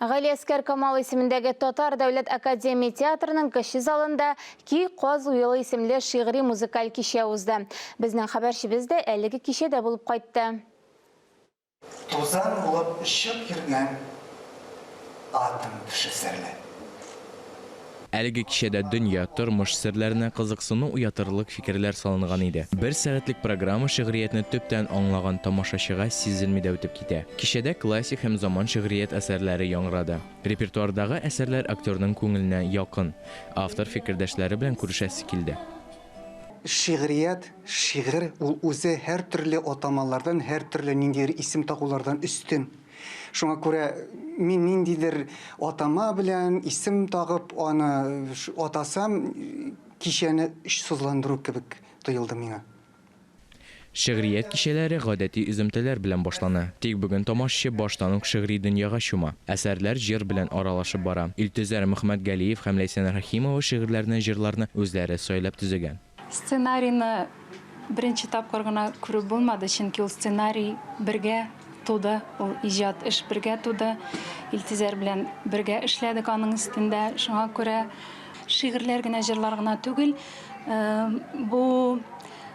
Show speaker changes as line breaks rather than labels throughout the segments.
Галиаскер Камал исемендәге Татар Дәүләт Академия театрының кеше залында ки Каз уелы исемле шигъри музыкаль кичә узды. Безнең хәбәрчебез дә әлеге кичәдә булып кайтты.
Тузан булып ишеп йөргән атым төше серле.
Әлеге кичәдә дөнья, тормыш серләренә кызыксыну уятырлык фикерләр салынган иде. Бер сәгатьлек программа шигъриятне төптән аңлаган тамашачыга сизелми дә үтеп китә. Кичәдә классик һәм заман шигърият әсәрләре яңгырады. Репертуардагы әсәрләр актерның күңеленә якын. Автор фикердәшләре белән күрешәсе килде.
Шигърият, шигырь ул үзе һәр төрле атамалардан, һәр төрле ниндидер исем тагулардан өстен. Шуңа күрә мин ниндидер атама белән исем тагып аны атасам кичәне сызландыру кебек тоелды миңа.
Шигърият кичәләре гадәти үземтәләр белән башлана. Тик бүген тамашачы баштан ук шигъри дөньяга чума. Әсәрләр җыр белән аралашып бара. Илтезәр Мөхәммәтгалиев һәм Ләйсән Рәхимова шигырьләрне, җырларны үзләре сөйләп төзегән.
Сценарийны беренче тапкыр гына күреп булмады, чөнки ул сценарий бергә туды, ул иҗат эш бергә туды. Илтезәр белән бергә эшләдек аның өстендә. Шуңа күрә шигырьләр генә, җырлар гына түгел, бу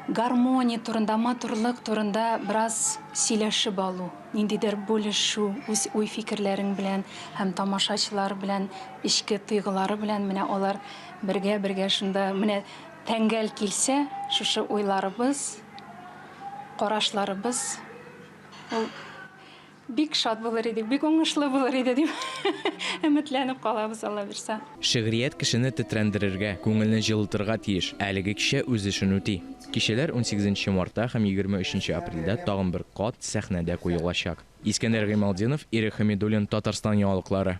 гармония турында, матурлык турында бераз сөйләшеп алу, ниндидер бүлешү, үз уй фикерләрең белән һәм тамашачылар белән, ичке тойгылары белән менә алар бергә шунда менә тәңгәл килсә, шушы уйларыбыз, карашларыбыз ул бик шат булыр иде, бик уңышлы булыр иде дип өметләнеп калабыз, Алла бирсә.
Шигърият кешене тетрәндерергә, күңелне җылытырга тиеш. Әлеге кичә үз эшен үти. Кичәләр 18 мартта һәм 23 апрельдә тагын бер кат сәхнәдә куелачак. Искәндәр Гыймалдинов, Ирек Хәмидуллин, Татарстан яңалыклары.